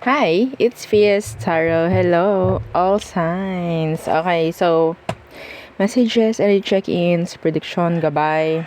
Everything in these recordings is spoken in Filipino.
Hi, it's Fies Taro. Hello, all signs. Okay, so messages, any check-ins, prediction, gabay.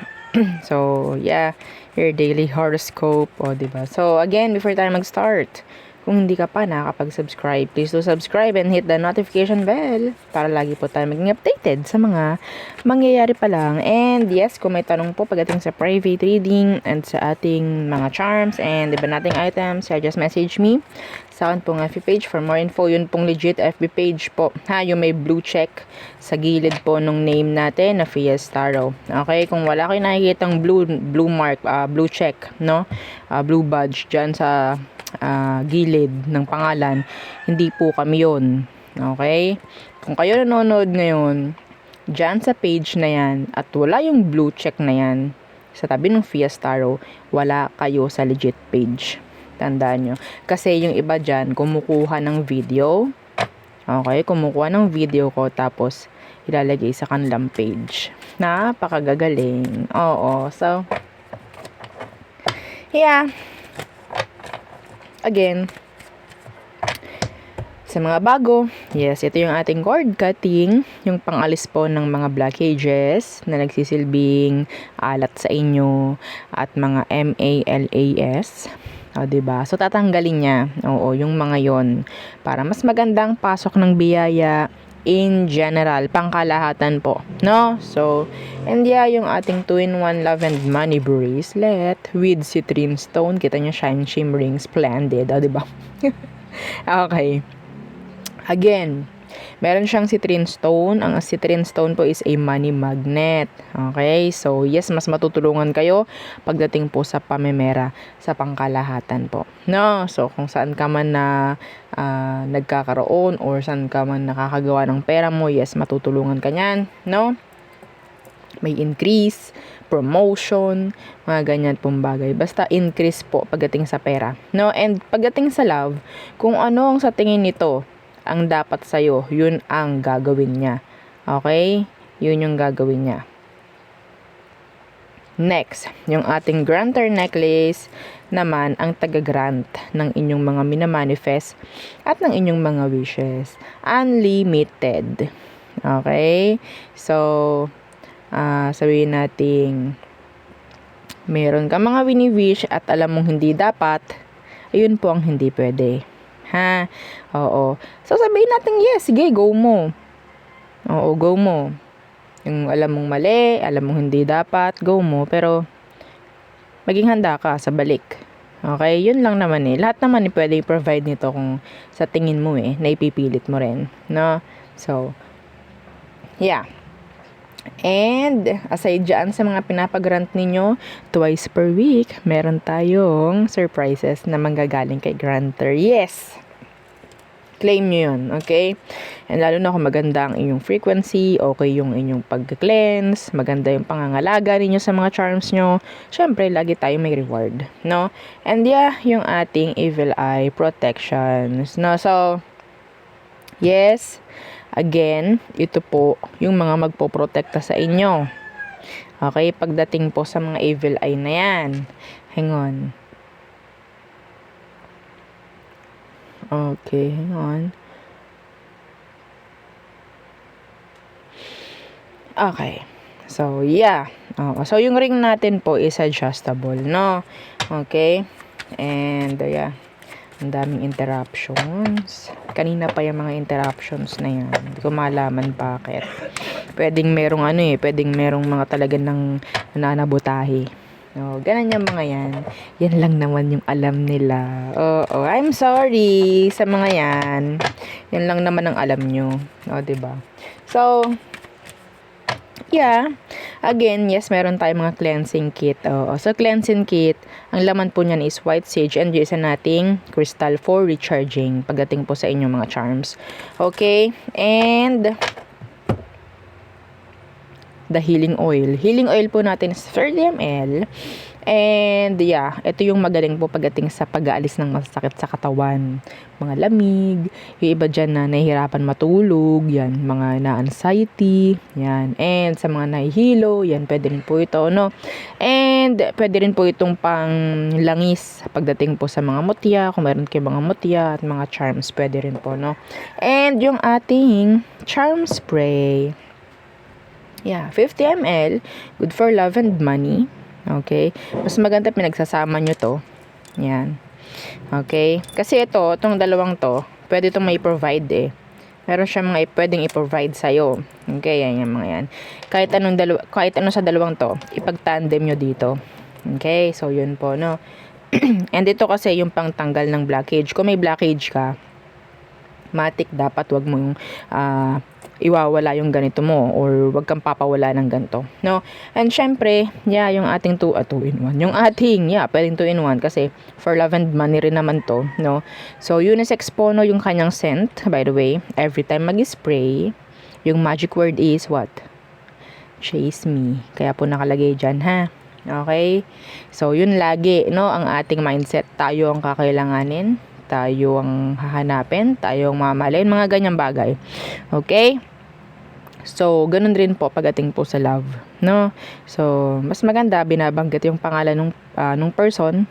So, yeah, your daily horoscope, o, diba? So, again, before tayo mag-start, kung hindi ka pa nakakapag-subscribe, please do subscribe and hit the notification bell para lagi po tayo maging updated sa mga mangyayari pa lang. And yes, kung may tanong po pagdating sa private reading and sa ating mga charms and iba nating items, just message me sa akin pong FB page for more info. Yun pong legit FB page po. Ha, yung may blue check sa gilid po nung name natin na Fies Taro. Okay, kung wala kayo nakikitang blue mark, blue check, no? Blue badge dyan sa gilid ng pangalan, hindi po kami yun. Okay? Kung kayo nanonood ngayon, dyan sa page na yan, at wala yung blue check na yan, sa tabi ng Fies Taro, wala kayo sa legit page. Tandaan nyo. Kasi yung iba dyan, kumukuha ng video. Okay? Kumukuha ng video ko, tapos ilalagay sa kanilang page. Napakagagaling. Oo. So, yeah. Again, sa mga bago, yes, ito yung ating cord cutting, yung pangalis po ng mga blockages na nagsisilbing alat sa inyo at mga MALAS. O, diba? So, tatanggalin niya. Oo, yung mga yon para mas magandang pasok ng biyaya in general, pangkalahatan po. No? So, and yeah, yung ating 2-in-1 Love and Money bracelet with citrine stone. Kita nyo, shine, shimmering, splendid. O, diba? Okay. Again, meron siyang citrine stone. Ang citrine stone po is a money magnet. Okay? So, yes, mas matutulungan kayo pagdating po sa pamemera sa pangkalahatan po. No? So, kung saan ka man na nagkakaroon or saan ka man nakakagawa ng pera mo, yes, matutulungan ka niyan. No? May increase, promotion, mga ganyan pong bagay. Basta increase po pagdating sa pera. No? And pagdating sa love, kung ano ang sa tingin nito ang dapat sa'yo, yun ang gagawin niya. Okay? Yun yung gagawin niya. Next, yung ating granter necklace naman ang taga-grant ng inyong mga minamanifest at ng inyong mga wishes. Unlimited. Okay? So, sabihin nating meron ka mga wini-wish at alam mong hindi dapat, ayun po ang hindi pwede. Ha? Oo. So, sabihin natin, yes, sige, go mo. Oo, go mo. Yung alam mong mali, alam mong hindi dapat, go mo. Pero, maging handa ka sa balik. Okay? Yun lang naman eh. Lahat naman pwede i-provide nito kung sa tingin mo na ipipilit mo rin. No? So, yeah. And, aside dyan sa mga pinapagrant ninyo, twice per week, meron tayong surprises na manggagaling kay granter. Yes! Claim nyo yun, okay? And lalo na kung maganda ang inyong frequency, okay yung inyong pag-cleanse, maganda yung pangangalaga ninyo sa mga charms nyo, syempre, lagi tayo may reward, no? And yeah, yung ating evil eye protections, no? So, yes, again, ito po yung mga magpoprotekta sa inyo. Okay, pagdating po sa mga evil eye na yan. Hang on. Okay, hang on. Okay. So, yeah. So, yung ring natin po is adjustable, no? Okay. And, yeah. Ang daming interruptions. Kanina pa yung mga interruptions na yan. Hindi ko malaman bakit. Pwedeng merong pwedeng merong mga talaga ng nananabutahe. No, ganun yung mga yan. Yan lang naman yung alam nila. Oo, I'm sorry sa mga yan. Yan lang naman ang alam nyo. O, diba? So, yeah. Again, yes, meron tayong mga cleansing kit. So, cleansing kit, ang laman po niyan is white sage and yung isa nating crystal for recharging pagdating po sa inyong mga charms. Okay? And the healing oil. Healing oil po natin is 30 ml. And yeah, ito yung magaling po pagdating sa pag-aalis ng masakit sa katawan. Mga lamig, yung iba dyan na nahihirapan matulog, yan, mga na-anxiety, yan. And sa mga nahihilo, yan, pwede rin po ito, no? And pwede rin po itong pang langis pagdating po sa mga mutya, kung meron kayo mga mutya at mga charms, pwede rin po, no? And yung ating charm spray, yeah, 50 ml, good for love and money. Okay? Mas maganda pinagsasama nyo to. Yan. Okay? Kasi itong dalawang to, pwede itong may provide eh. Meron siya mga pwedeng i-provide sa'yo. Okay? Yan yung mga yan. Kahit ano sa dalawang to, ipag-tandem nyo dito. Okay? So, yun po, no? And ito kasi yung pangtanggal ng blockage. Kung may blockage ka, matik dapat wag mo yung iwawala yung ganito mo or wag kang papawala ng ganito, no? And syempre, yeah, yung ating 2-in-1. Yung ating, yeah, pwedeng 2-in-1 kasi for love and money rin naman to, no? So, unisex po, no, yung kanyang scent, by the way. Every time mag-spray, yung magic word is what? Chase me. Kaya po nakalagay dyan, ha? Okay? So, yun lagi, no, ang ating mindset. Tayo ang kakailanganin, tayo ang hahanapin, tayo ang mamahalin, mga ganyang bagay. Okay? So, ganun rin po pagdating po sa love, no? So, mas maganda binabanggit yung pangalan nung person.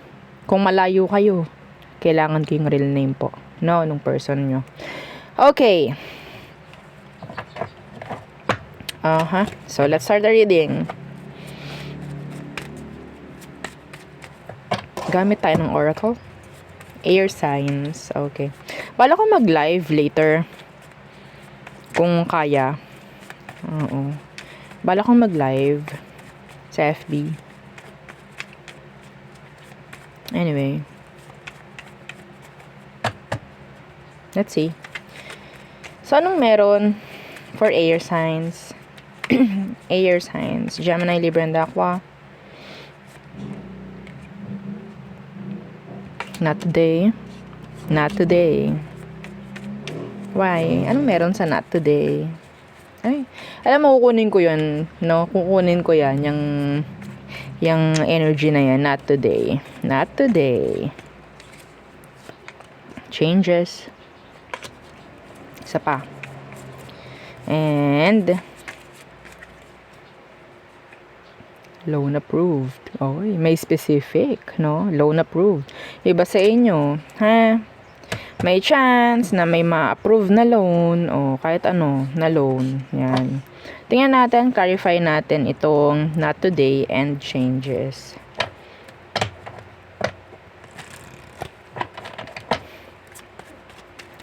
Kung malayo kayo, kailangan ko yung real name po, no, nung person nyo. Okay. So, let's start the reading. Gamit tayo ng oracle. Air signs. Okay. Bala ko mag-live later. Kung kaya. Oo. Bala kong mag-live sa FB. Anyway. Let's see. So, anong meron for air signs? Air signs. Gemini, Libra, and Aqua. Not today. Not today. Why? Anong meron sa not today? Ay, alam mo, kukunin ko yun, no? Kukunin ko yan, yung energy na yan. Not today. Not today. Changes. Isa pa. And loan approved. Oy, may specific, no? Loan approved. Iba sa inyo, ha? May chance na may ma-approve na loan o kahit ano na loan. Yan. Tingnan natin, clarify natin itong not today and changes.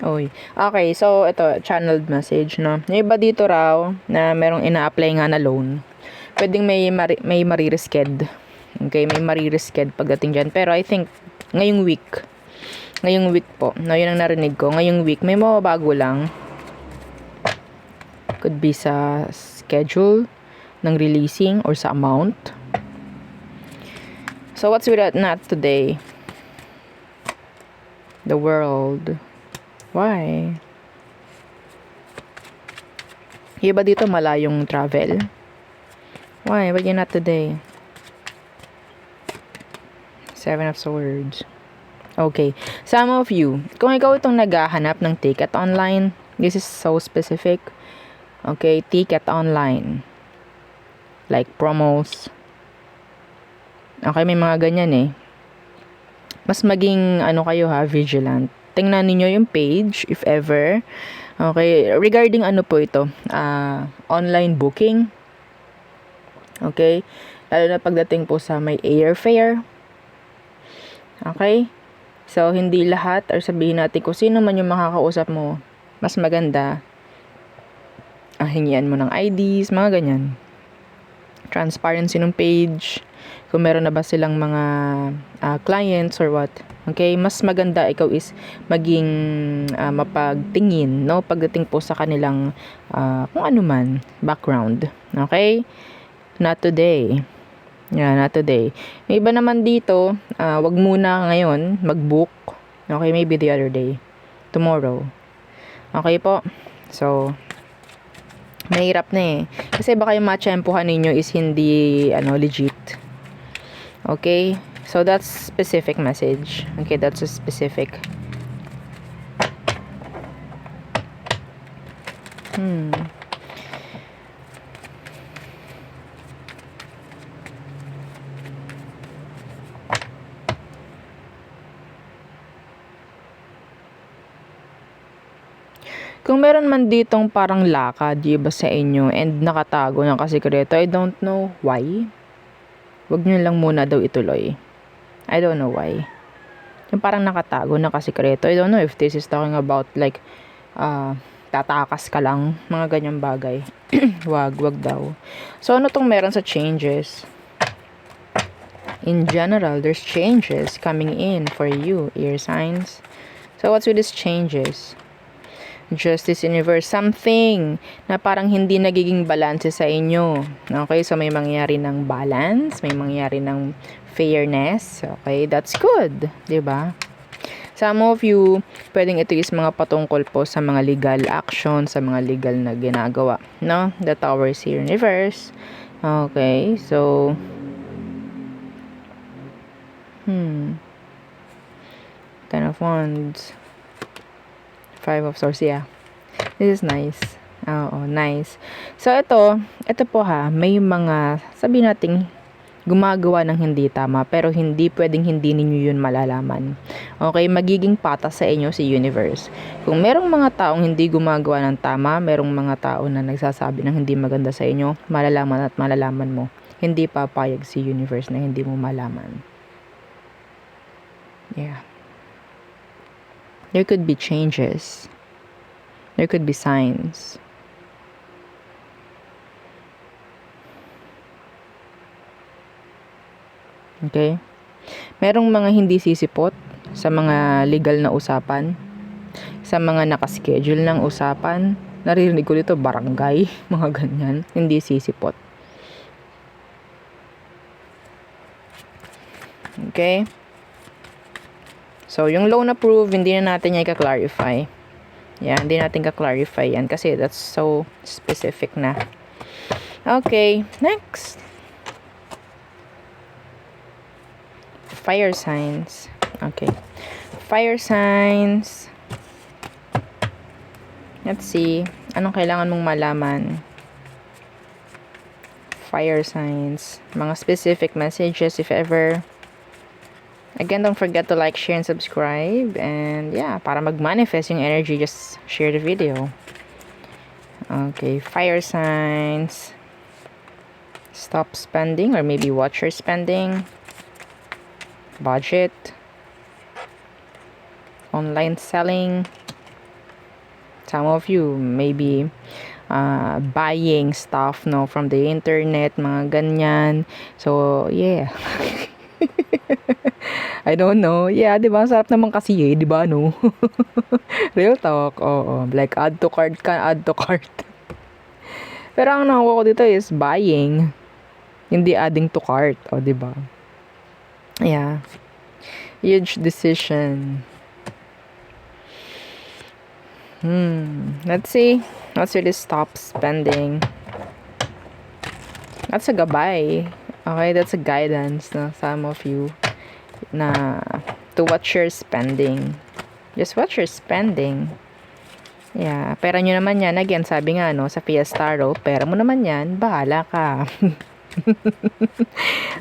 Oy. Okay, so ito, channeled message, no? Yung iba dito raw na merong ina-apply nga na loan. Pwedeng may maririsked. Okay, may maririsked pagdating dyan. Pero I think, ngayong week po, na yun ang narinig ko, ngayong week, may mababago lang. Could be sa schedule ng releasing or sa amount. So, what's with that not today? The world. Why? Iba dito malayong travel. Why? Why not today? 7 of Swords. Okay. Some of you, kung ikaw itong naghahanap ng ticket online, this is so specific. Okay, ticket online. Like promos. Okay, may mga ganyan eh. Mas maging, kayo vigilant. Tingnan ninyo yung page, if ever. Okay, regarding po ito, online booking. Okay, lalo na pagdating po sa may airfare. Okay, so hindi lahat, or sabihin natin kung sino man yung makakausap mo, mas maganda, hingian mo ng IDs, mga ganyan. Transparency ng page, kung meron na ba silang mga clients or what. Okay, mas maganda ikaw is maging mapagtingin, no, pagdating po sa kanilang kung ano man background. Okay, not today. Yeah, not today. May iba naman dito, wag muna ngayon mag-book. Okay, maybe the other day, tomorrow. Okay po. So, mahirap na eh. Kasi baka yung matsyempohan ninyo is hindi legit. Okay? So, that's specific message. Okay, that's a specific. Kung meron man ditong parang lakad, iba sa inyo, and nakatago ng kasikreto, I don't know why. Wag nyo lang muna daw ituloy. I don't know why. Yung parang nakatago na kasikreto. I don't know if this is talking about like, tatakas ka lang, mga ganyang bagay. wag daw. So, ano tong meron sa changes? In general, there's changes coming in for you, air signs. So, what's with these changes? Justice Universe, something na parang hindi nagiging balance sa inyo. Okay, so may mangyari ng balance, may mangyari ng fairness. Okay, that's good, 'di ba? Some of you, pwedeng ito is mga patungkol po sa mga legal action, sa mga legal na ginagawa, no? The Tower is here in reverse. Okay, so Ten of Wands. Five of Swords, yeah. This is nice. Oo, nice. So, ito po ha, may mga, sabi nating, gumagawa ng hindi tama, pero hindi pwedeng hindi ninyo yun malalaman. Okay, magiging patas sa inyo si Universe. Kung merong mga taong hindi gumagawa ng tama, merong mga tao na nagsasabi ng hindi maganda sa inyo, malalaman at malalaman mo. Hindi papayag si Universe na hindi mo malaman. Yeah. There could be changes. There could be signs. Okay? Merong mga hindi sisipot sa mga legal na usapan, sa mga nakaschedule ng usapan. Naririnig ko dito barangay, mga ganyan. Hindi sisipot. Okay? So, yung loan approve, hindi na natin yan i-clarify. Yeah, hindi natin ka-clarify yan kasi that's so specific na. Okay, next. Fire signs. Okay. Fire signs. Let's see. Anong kailangan mong malaman? Fire signs. Mga specific messages if ever. Again, don't forget to like, share, and subscribe. And yeah, para mag-manifest yung energy, just share the video. Okay, fire signs. Stop spending or maybe watch your spending. Budget. Online selling. Some of you maybe buying stuff from the internet, mga ganyan. So, yeah. I don't know. Yeah, 'di ba? Sarap naman kasi 'di ba, no? Real talk. Oo. Like add to cart ka, add to cart. Pero ang nakuha ko dito is buying. Hindi adding to cart, 'di ba? Yeah. Huge decision. Let's see. Let's really stop spending. That's a gabay. Okay, that's a guidance na some of you na to watch your spending. Just watch your spending. Yeah, pera nyo naman yan. Again, sabi nga sa Fiesta Tarot, pera mo naman yan, bahala ka.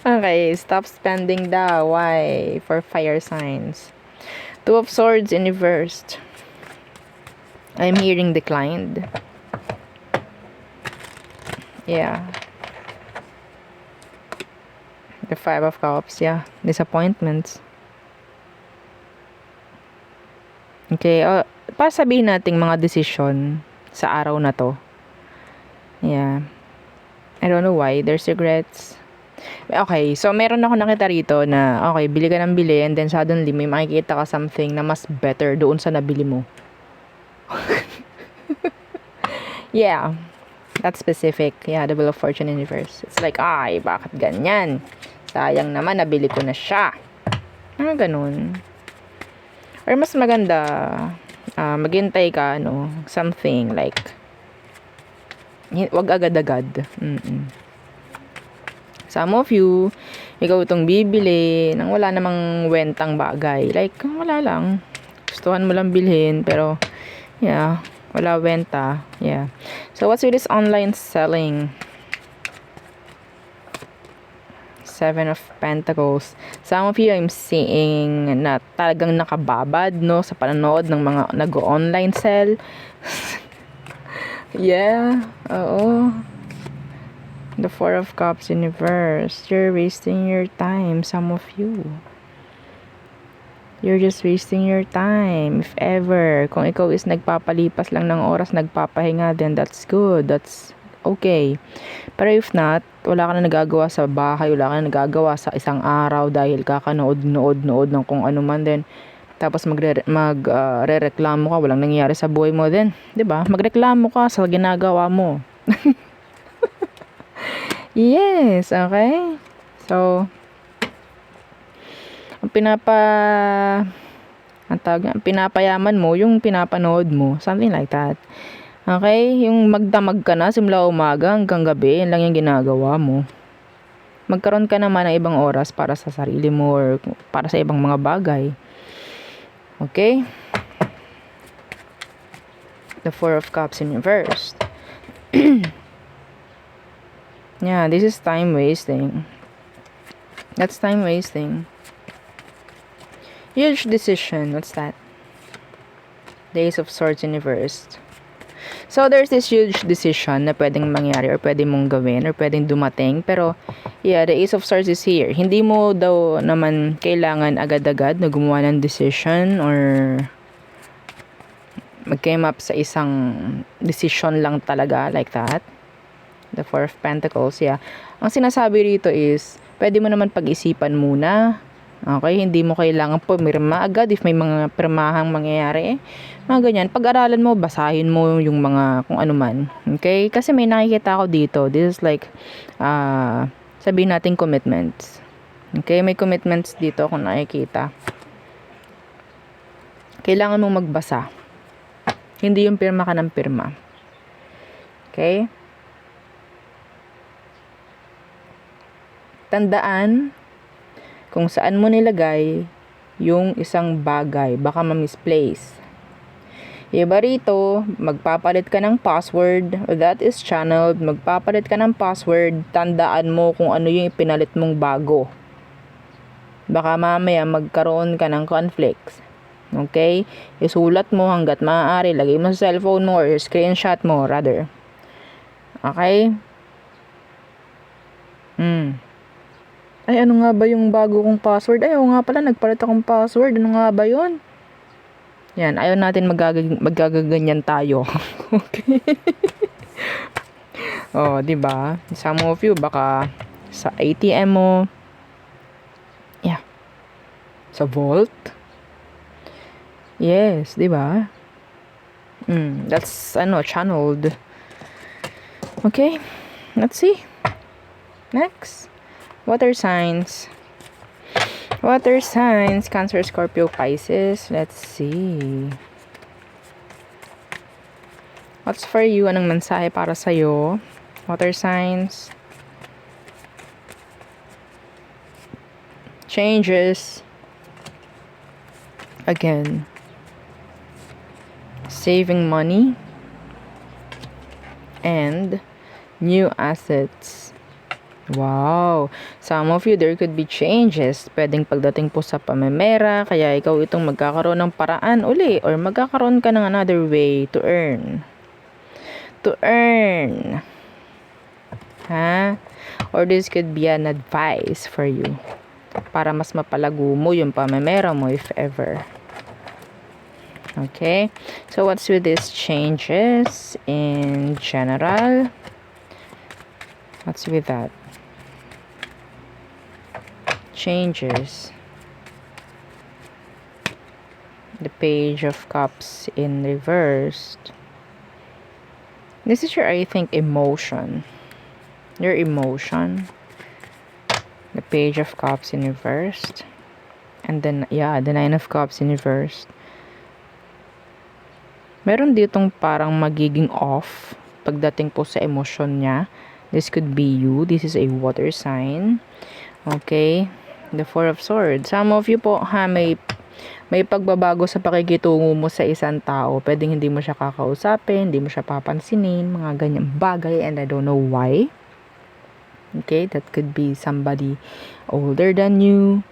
Okay, stop spending daw. Why? For fire signs. Two of Swords in reversed. I'm hearing declined. Yeah. The Five of Cups, yeah. Disappointments. Okay, para sabihin nating mga decision sa araw na to. Yeah. I don't know why. There's regrets. Okay, so meron ako nakita rito na, okay, bili ka ng bili and then suddenly may makikita ka something na mas better doon sa nabili mo. Yeah. That's specific. Yeah, the Wheel of Fortune in reverse. It's like, ay, bakit ganyan? Sayang naman, nabili ko na siya. Ganun. Or mas maganda, maghintay ka, something like, wag agad-agad. Some of you, ikaw itong bibili nang wala namang wentang bagay. Like, wala lang. Gustuhan mo lang bilhin, pero, yeah, wala wenta. Yeah. So, what's with this online selling? Seven of Pentacles. Some of you, I'm seeing na talagang nakababad, no, sa panonood ng mga nag-online sell. Yeah, oo. The Four of Cups in reverse. You're wasting your time, some of you. You're just wasting your time. If ever, kung ikaw is nagpapalipas lang ng oras, nagpapahinga, then that's good. That's okay. Pero if not, wala ka na nagagawa sa bahay, wala ka na nagagawa sa isang araw dahil kakanood-nood ng kung ano man, then tapos magrereklamo ka, walang nangyayari sa buhay mo, then 'di ba? Magreklamo ka sa ginagawa mo. Yes, okay? So, ang pinapayaman mo, yung pinapanood mo, something like that. Okay? Yung magdamag ka na, simula umaga hanggang gabi, yun lang yung ginagawa mo. Magkaroon ka naman ng ibang oras para sa sarili mo or para sa ibang mga bagay. Okay? The Four of Cups in reverse. Yeah, this is time wasting. That's time wasting. Huge decision. What's that? The Ace of Swords in reverse. So, there's this huge decision na pwedeng mangyari or pwedeng mong gawin or pwedeng dumating. Pero, yeah, the Ace of Swords is here. Hindi mo daw naman kailangan agad-agad na gumawa ng decision or mag-came up sa isang decision lang talaga like that. The Four of Pentacles, yeah. Ang sinasabi rito is, pwede mo naman pag-isipan muna. Okay, hindi mo kailangan pumirma agad if may mga pirmahang mangyayari. Mga ganyan, pag-aralan mo, basahin mo yung mga kung ano man. Okay? Kasi may nakikita ako dito. This is like, sabihin natin commitments. Okay? May commitments dito kung nakikita. Kailangan mo magbasa. Hindi yung pirma ka ng pirma. Okay? Tandaan kung saan mo nilagay yung isang bagay. Baka ma-misplace. Iba rito, magpapalit ka ng password. That is channeled. Magpapalit ka ng password. Tandaan mo kung ano yung ipinalit mong bago. Baka mamaya magkaroon ka ng conflicts. Okay? Isulat mo hanggat maaari. Lagay mo sa cellphone mo or screenshot mo rather. Okay? Ay, ano nga ba yung bago kong password? Ay, nga pala, nagpalit akong password. Ano nga ba yun? Yan, ayaw natin magagaganyan tayo. Okay? Oh, diba? Some of you, baka sa ATM mo. Yeah. Sa vault. Yes, diba? That's, channeled. Okay. Let's see. Next. Water signs. Water signs. Cancer, Scorpio, Pisces. Let's see. What's for you? Anong mensahe para sa'yo? Water signs. Changes. Again. Saving money. And new assets. Wow! Some of you, there could be changes. Pwedeng pagdating po sa pamemera, kaya ikaw itong magkakaroon ng paraan uli or magkakaroon ka ng another way to earn. To earn. Ha? Or this could be an advice for you para mas mapalago mo yung pamemera mo if ever. Okay? So, what's with these changes in general? What's with that? Changes. The Page of Cups in reversed. This is your, I think, emotion. Your emotion. The Page of Cups in reversed. And then, yeah, the Nine of Cups in reversed. Meron ditong parang magiging off pagdating po sa emosyon niya. This could be you. This is a water sign. Okay? The Four of Swords. Some of you po, may pagbabago sa pakikitungo mo sa isang tao. Pwedeng hindi mo siya kakausapin, hindi mo siya papansinin, mga ganyang bagay, and I don't know why. Okay? That could be somebody older than you.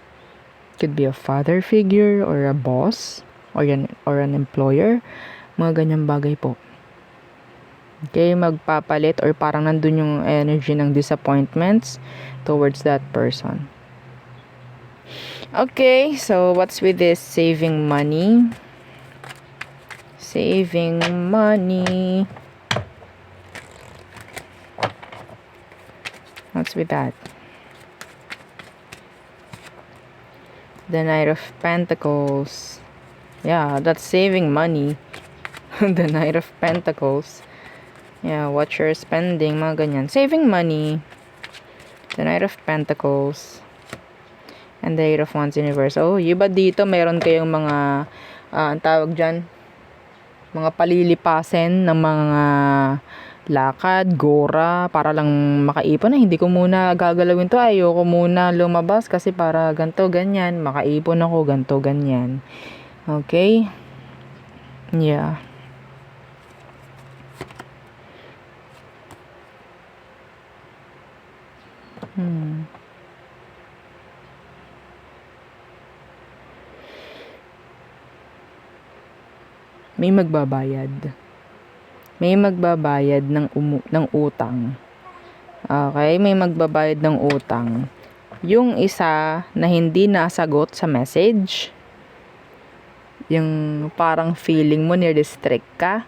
Could be a father figure or a boss or an employer. Mga ganyang bagay po. Okay? Magpapalit or parang nandun yung energy ng disappointments towards that person. Okay, so what's with this saving money? Saving money. What's with that? The Knight of Pentacles. Yeah, that's saving money. The Knight of Pentacles. Yeah, what you're spending, mga ganyan. Saving money. The Knight of Pentacles. And the Eight of Wands Universe. Oh, iba dito, meron kayong mga, ang tawag dyan, mga palilipasen ng mga lakad, gora, para lang makaipon na. Hindi ko muna gagalawin to. Ayoko muna lumabas kasi para ganto, ganyan. Makaipon ako, ganto, ganyan. Okay? Yeah. May magbabayad. May magbabayad ng utang. Okay, may magbabayad ng utang. Yung isa na hindi nasagot sa message, yung parang feeling mo ni-restrict ka,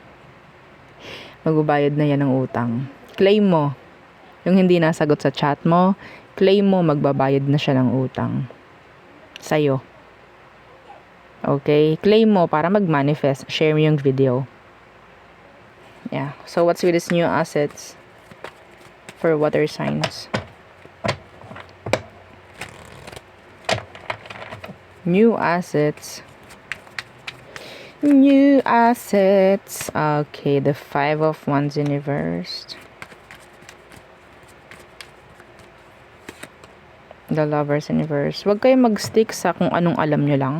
magbabayad na yan ng utang. Claim mo. Yung hindi nasagot sa chat mo, claim mo, magbabayad na siya ng utang. Sa'yo. Okay? Claim mo para mag-manifest. Share mo yung video. Yeah. So, what's with these new assets for water signs? New assets. New assets. Okay. The Five of Wands Universe. The Lovers Universe. Huwag kayong mag-stick sa kung anong alam nyo lang.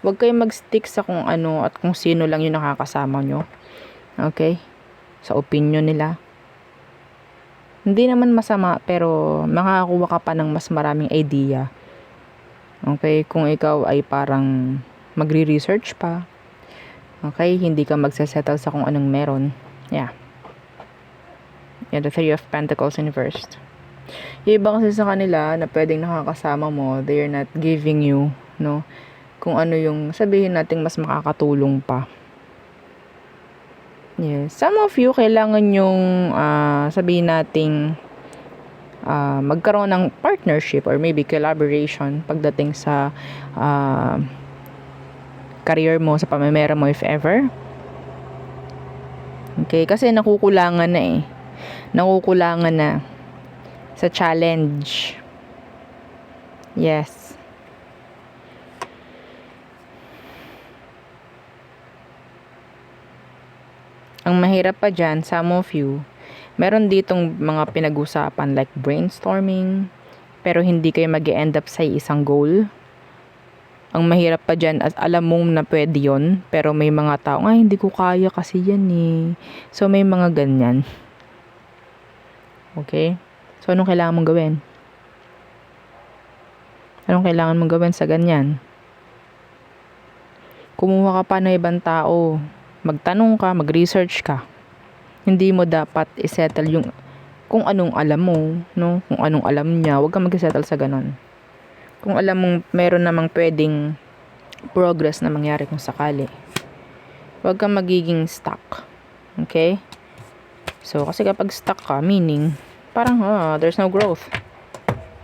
Huwag kayong mag-stick sa kung ano at kung sino lang yung nakakasama nyo. Okay? Sa opinion nila. Hindi naman masama, pero makakakuha ka pa ng mas maraming idea. Okay? Kung ikaw ay parang magre-research pa. Okay? Hindi ka magsasettle sa kung anong meron. Yeah. Yeah, the Three of Pentacles Universe. Yung iba kasi sa kanila na pwedeng nakakasama mo, they are not giving you, no? Kung ano yung sabihin nating mas makakatulong pa. Yes. Some of you, kailangan yung sabihin nating magkaroon ng partnership or maybe collaboration pagdating sa career mo, sa pamimera mo if ever. Okay? Kasi nakukulangan na eh. Nakukulangan na sa challenge. Yes. Ang mahirap pa dyan, some of you, meron ditong mga pinag-usapan like brainstorming, pero hindi kayo mag-end up sa isang goal. Ang mahirap pa dyan, alam mong na pwede yun, pero may mga tao, hindi ko kaya kasi yan eh. So, may mga ganyan. Okay? So, anong kailangan mong gawin? Anong kailangan mong gawin sa ganyan? Kumuha ka pa ng ibang tao. Magtanong ka, mag-research ka. Hindi mo dapat isettle yung kung anong alam mo, no? Kung anong alam niya, huwag kang mag-settle sa ganon. Kung alam mong meron namang pwedeng progress na mangyari kung sakali, huwag kang magiging stuck. Okay? So, kasi kapag stuck ka, meaning, parang, there's no growth.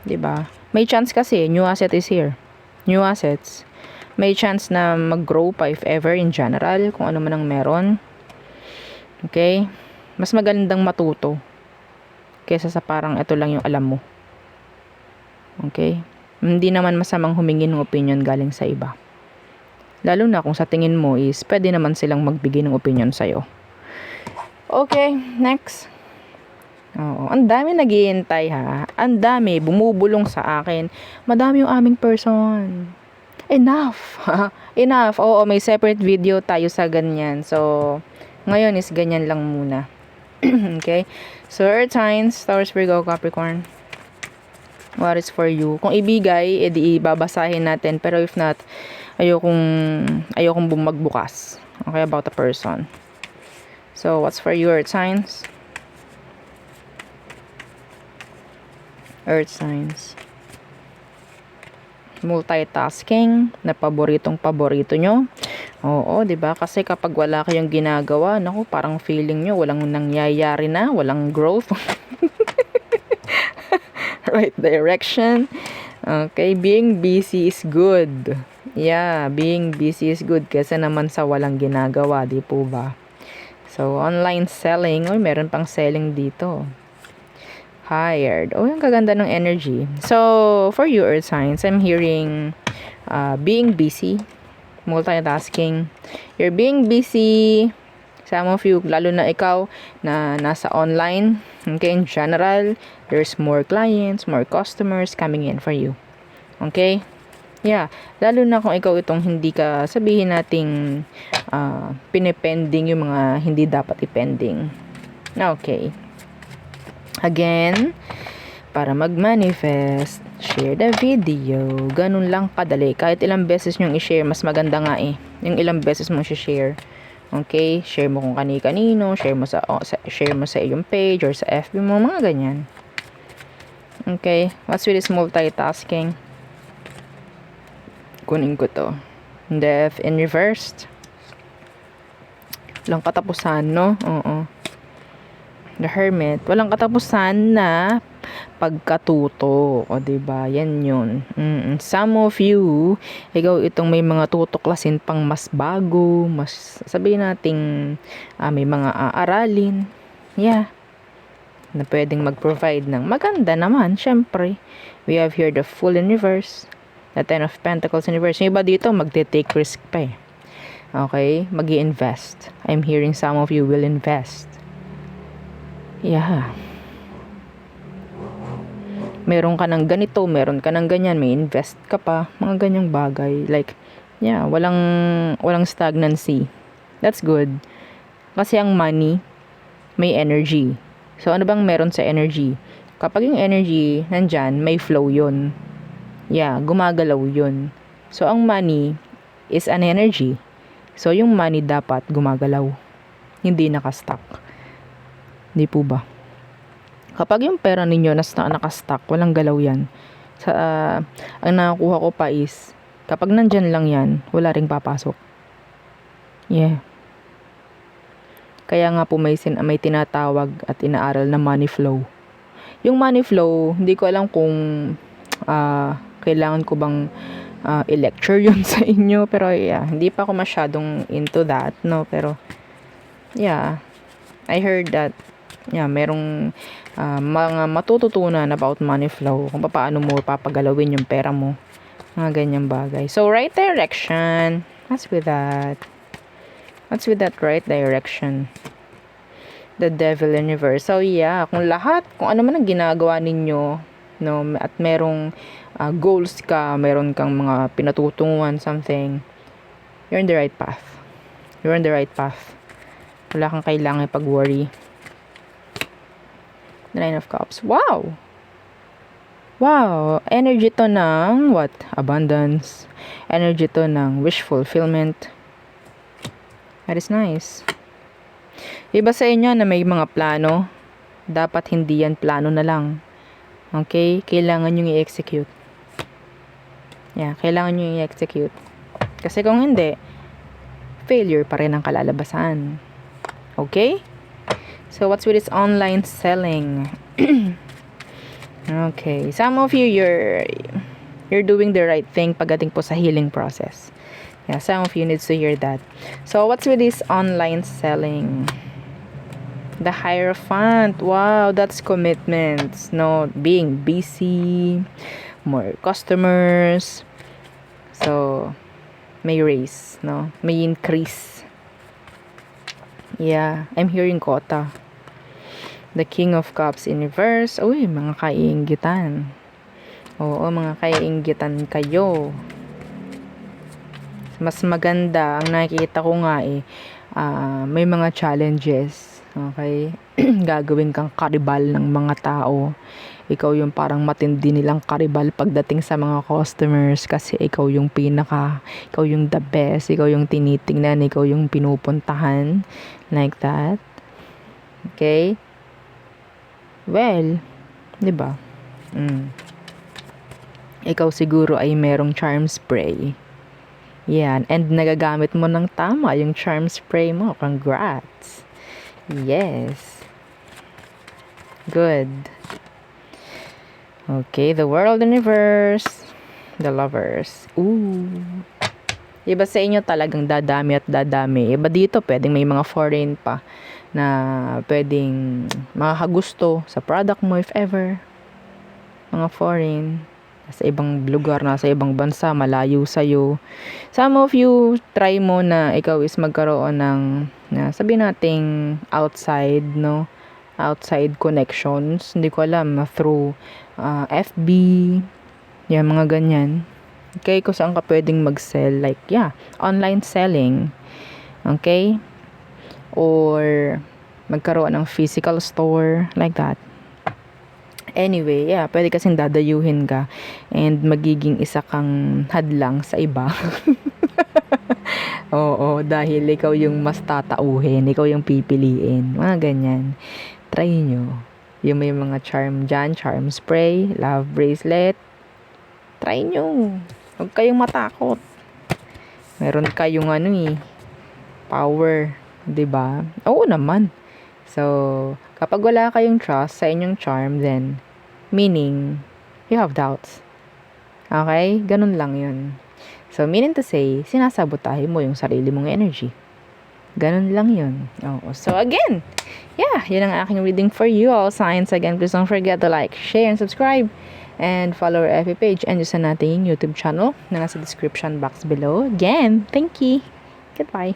Diba? May chance kasi, new asset is here. New assets. May chance na mag-grow pa if ever in general, kung ano man ang meron. Okay? Mas magandang matuto kaysa sa parang ito lang yung alam mo. Okay? Hindi naman masamang humingi ng opinion galing sa iba. Lalo na kung sa tingin mo is pwede naman silang magbigay ng opinion sa'yo. Okay, next. Oo, ang dami naghihintay ha. Ang dami bumubulong sa akin. Madami yung aming person. Enough. Enough. Oo, may separate video tayo sa ganyan. So, ngayon is ganyan lang muna. Okay? So, Earth signs, Taurus, Virgo, Capricorn. What is for you? Kung ibigay, edi babasahin natin. Pero if not, ayokong magbukas. Okay, about a person. So, what's for you, Earth signs? Earth signs. Multitasking na paborito nyo. Oo, 'di ba? Kasi kapag wala kayong ginagawa, naku, parang feeling nyo walang nangyayari na, walang growth. Right direction. Okay, being busy is good. Yeah, being busy is good kasi naman sa walang ginagawa, di po ba? So, online selling. Uy, meron pang selling dito. Hired. Oh, yung kaganda ng energy. So, for you, Earth signs, I'm hearing being busy, multitasking. You're being busy. Some of you, lalo na ikaw na nasa online, okay, in general, there's more clients, more customers coming in for you. Okay? Yeah. Lalo na kung ikaw itong hindi ka, sabihin nating pinipending yung mga hindi dapat ipending. Okay. Again, para mag-manifest, share the video. Ganun lang kadali. Kahit ilang beses nyong i-share, mas maganda nga eh. Yung ilang beses mong i-share. Okay? Share mo kung kani-kanino, share mo sa iyong page or sa FB mo, mga ganyan. Okay? What's with this multitasking? Kunin ko to. Death in reversed. Walang katapusan, no? Oo. The Hermit, walang katapusan na pagkatuto. O, diba? Yan yun. Some of you, ikaw itong may mga tutuklasin pang mas bago, mas, sabihin nating, may mga aaralin. Yeah. Na pwedeng mag-provide ng maganda naman, syempre. We have here the Fool in reverse. The Ten of Pentacles in reverse. Yung iba dito, magte-take risk pa eh. Okay? Mag-i-invest. I'm hearing some of you will invest. Yeah. Meron ka ng ganito, meron ka ng ganyan, may invest ka pa, mga ganyang bagay. Like, yeah, walang stagnancy. That's good. Kasi ang money, may energy. So, ano bang meron sa energy? Kapag yung energy nandyan, may flow yun. Yeah, gumagalaw yun. So, ang money is an energy. So, yung money dapat gumagalaw. Hindi nakastock. Di po ba? Kapag yung pera ninyo nakastock, walang galaw yan. Ang nakakuha ko pa is, kapag nandyan lang yan, wala ring papasok. Yeah. Kaya nga po may tinatawag at inaaral na money flow. Yung money flow, hindi ko alam kung kailangan ko bang i-lecture yun sa inyo. Pero yeah, hindi pa ako masyadong into that, no? Pero, yeah, I heard that, yeah, merong mga matututunan about money flow, kung paano mo papagalawin yung pera mo, mga ganyang bagay. So, right direction. What's with that? What's with that right direction? The Devil in reverse. So, yeah, kung ano man ang ginagawa ninyo, no, at merong goals ka, meron kang mga pinatutunguhan, something, you're in the right path. You're on the right path. Wala kang kailangan pag-worry. The Nine of Cups. Wow! Wow! Energy to ng what? Abundance. Energy to ng wish fulfillment. That is nice. Iba sa inyo na may mga plano, dapat hindi yan plano na lang. Okay? Kailangan nyo i-execute. Yeah, kailangan nyo i-execute. Kasi kung hindi, failure pa rin ang kalalabasan. Okay? So, what's with this online selling? Okay. Some of you, you're doing the right thing pagdating po sa healing process. Yeah, some of you needs to hear that. So, what's with this online selling? The Hierophant. Wow, that's commitments. No, being busy, more customers. So, may raise, no? May increase. Yeah, I'm hearing quota. The King of Cups in reverse. Uy, mga kaiinggitan. Oo, mga kaiinggitan kayo. Mas maganda, ang nakikita ko nga may mga challenges. Okay? Gagawin kang karibal ng mga tao. Ikaw yung parang matindi nilang karibal pagdating sa mga customers kasi ikaw yung ikaw yung the best, ikaw yung tinitingnan, ikaw yung pinupuntahan. Like that. Okay? Well, 'di ba? Ikaw siguro ay merong charm spray. Yan, and nagagamit mo ng tama yung charm spray mo. Congrats. Yes. Good. Okay, the world universe. The lovers. Ooh. Iba sa inyo talagang dadami at dadami. Iba dito, pwedeng may mga foreign pa na pwedeng makakagusto sa product mo if ever. Mga foreign. Sa ibang lugar, nasa ibang bansa, malayo sa'yo. Some of you, try mo na ikaw is magkaroon ng, sabihin nating outside, no? Outside connections. Hindi ko alam, through FB, yan, mga ganyan. Okay, kung saan ka pwedeng mag-sell, like, online selling. Okay? Or, magkaroon ng physical store, like that. Anyway, pwede kasing dadayuhin ka and magiging isa kang hadlang sa iba. Oo, dahil ikaw yung mas tatauhin, ikaw yung pipiliin. Mga ganyan. Try nyo. Yung may mga charm dyan, charm spray, love bracelet. Try nyo. Huwag kayong matakot. Meron kayong power. 'Di ba? Oo naman. So, kapag wala kayong trust sa inyong charm, then, meaning, you have doubts. Okay? Ganun lang yun. So, meaning to say, sinasabotahe mo yung sarili mong energy. Ganun lang yun. Oo. So, again, yun ang aking reading for you all signs. Again, please don't forget to like, share, and subscribe. And follow our FB page and yung sa nating YouTube channel na nasa description box below. Again, thank you. Goodbye.